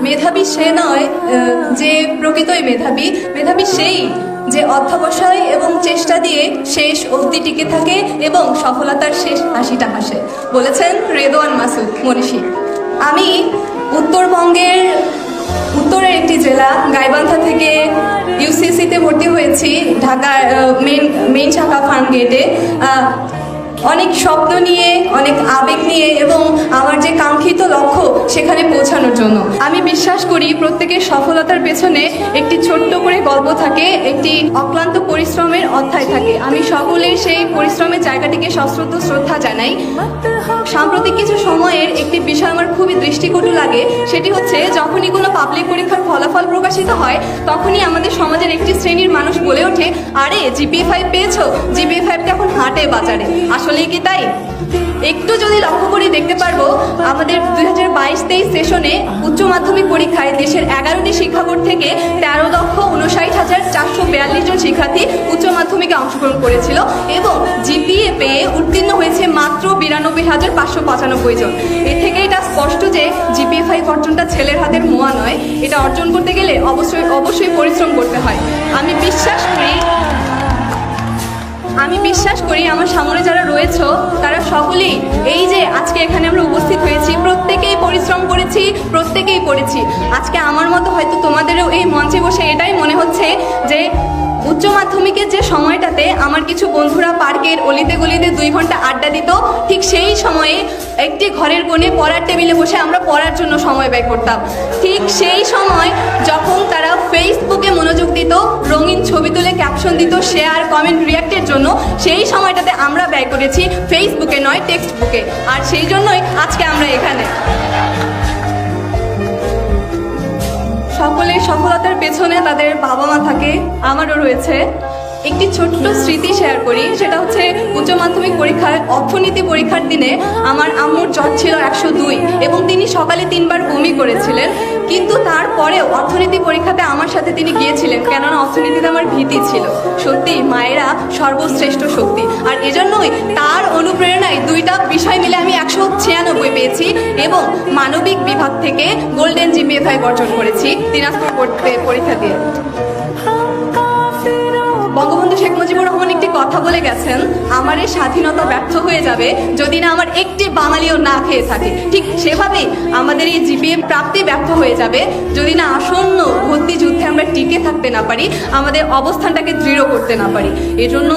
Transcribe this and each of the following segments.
মেধাবী সে নয় যে প্রকৃতই মেধাবী, মেধাবী সেই যে অধ্যবসায় এবং চেষ্টা দিয়ে শেষ অবধি টিকে থাকে এবং সফলতার শেষ হাসিটা হাসে, বলেছেন রেদওয়ান মাসুদ মনীষী। আমি উত্তরবঙ্গের উত্তরের একটি জেলা গাইবান্ধা থেকে ইউসিসিতে ভর্তি হয়েছি, ঢাকার মেইন শাখা ফার্মগেটে। অনেক স্বপ্ন নিয়ে, অনেক আবেগ নিয়ে এবং আমার যে কাঙ্ক্ষিত লক্ষ্য সেখানে পৌঁছানোর জন্য। আমি বিশ্বাস করি প্রত্যেকের সফলতার পেছনে একটি ছোট্ট করে গল্প থাকে, একটি অক্লান্ত পরিশ্রমের অধ্যায় থাকে। আমি সকলের সেই পরিশ্রমের জায়গাটিকে সশ্রদ্ধ শ্রদ্ধা জানাই। সাম্প্রতিক কিছু সময়ের একটি বিষয় আমার খুবই দৃষ্টিকটু লাগে, সেটি হচ্ছে যখনই কোনো পাবলিক পরীক্ষার ফলাফল প্রকাশিত হয় তখনই আমাদের সমাজের একটি শ্রেণীর মানুষ বলে ওঠে, আরে জিপিএ 5 পেয়েছো, জিপিএ 5 তো এখন হাটে বাজারে। আসলেই কি তাই? একটু যদি লক্ষ্য করি দেখতে পারবো আমাদের 2022-23 সেশনে উচ্চ মাধ্যমিক পরীক্ষায় দেশের 11টি শিক্ষা বোর্ড থেকে 13,59,442 জন শিক্ষার্থী উচ্চ মাধ্যমিকে অংশগ্রহণ করেছিল এবং জিপিএ পেয়ে উত্তীর্ণ হয়েছে মাত্র 92,595 জন। এর থেকে এটা স্পষ্ট যে জিপিএ 5 অর্জনটা ছেলের হাতের মোয়া নয়, এটা অর্জন করতে গেলে অবশ্যই পরিশ্রম করতে হয়। আমি বিশ্বাস করি আমার সামনে যারা রয়েছে তারা সকলেই এই যে আজকে এখানে আমরা উপস্থিত হয়েছি প্রত্যেকেই পরিশ্রম করেছি, প্রত্যেকেই পড়েছি। আজকে আমার মতো হয়তো তোমাদেরও এই মঞ্চে বসে এটাই মনে হচ্ছে যে উচ্চ মাধ্যমিকের যে সময়টাতে আমার কিছু বন্ধুরা পার্কের অলিতে গলিতে 2 ঘন্টা আড্ডা দিত, ঠিক সেই সময়ে একটি ঘরের কোণে পড়ার টেবিলে বসে আমরা পড়ার জন্য সময় ব্যয় করতাম। ঠিক সেই সময় যখন তারা ফেসবুকে মনোযোগ দিত, রঙিন ছবি তুলে ক্যাপশন দিত, শেয়ার কমেন্ট রিয়াক্টের জন্য, সেই সময়টাতে আমরা ব্যয় করেছি ফেসবুকে নয় টেক্সট বুকে। আর সেই জন্যই আজকে আমরা এখানে। সকলের সফলতার পেছনে তাদের বাবা মা থাকে, আমারও রয়েছে। একটি ছোট্ট স্মৃতি শেয়ার করি, সেটা হচ্ছে উচ্চ মাধ্যমিক পরীক্ষায় অর্থনীতি পরীক্ষার দিনে আমার আম্মুর জ্বর ছিল 102 এবং তিনি সকালে 3 বার বমি করেছিলেন, কিন্তু তারপরেও অর্থনীতি পরীক্ষাতে আমার সাথে তিনি গিয়েছিলেন, কেননা অর্থনীতিতে আমার ভীতি ছিল। সত্যি মায়েরা সর্বশ্রেষ্ঠ শক্তি, আর এজন্যই তার অনুপ্রেরণায় 2টা বিষয় মিলে আমি 196 পেয়েছি এবং মানবিক বিভাগ থেকে গোল্ডেন জিপিএ 5 অর্জন করেছি দিনাজপুর পরীক্ষা দিয়ে। বঙ্গবন্ধু শেখ মুজিবুর রহমান একটি কথা বলে গেছেন, আমার এই স্বাধীনতা ব্যর্থ হয়ে যাবে যদি না আমার একটি বাঙালিও না খেয়ে থাকে। ঠিক সেভাবেই আমাদের এই জিপিএ প্রাপ্তি ব্যর্থ হয়ে যাবে যদি না আসন্ন ভর্তি যুদ্ধে আমরা টিকে থাকতে না পারি, আমাদের অবস্থানটাকে দৃঢ় করতে না পারি। এজন্য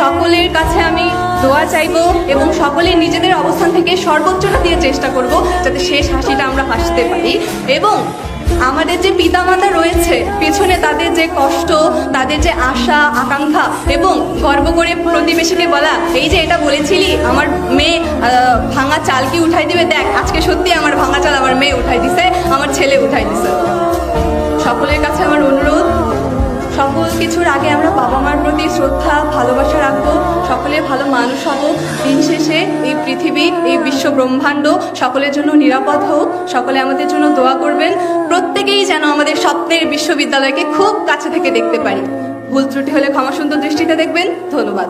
সকলের কাছে আমি দোয়া চাইবো এবং সকলে নিজেদের অবস্থান থেকে সর্বোচ্চটা দিয়ে চেষ্টা করব যাতে শেষ হাসিটা আমরা হাসতে পারি। এবং আমাদের যে পিতামাতা রয়েছে পেছনে, তাদের যে কষ্ট, তাদের যে আশা আকাঙ্ক্ষা এবং গর্ব করে প্রতিবেশীকে বলা, এই যে এটা বলেছিলি আমার মেয়ে ভাঙা চাল কি উঠাই দিবে, দেখ আজকে সত্যি আমার ভাঙা চাল আমার মেয়ে উঠাই দিছে, আমার ছেলে উঠাই দিছে। সকলের কাছে আমার অনুরোধ, সকল কিছুর আগে আমরা বাবা মার প্রতি শ্রদ্ধা ভালোবাসা রাখবো, সকলে ভালো মানুষ হব। দিন শেষে এই পৃথিবী, এই বিশ্ব ব্রহ্মাণ্ড সকলের জন্য নিরাপদ হোক। সকলে আমাদের জন্য দোয়া করবেন, প্রত্যেকেই যেন আমাদের স্বপ্নের বিশ্ববিদ্যালয়কে খুব কাছে থেকে দেখতে পারি। ভুল ত্রুটি হলে ক্ষমা সুন্দর দৃষ্টিতে দেখবেন। ধন্যবাদ।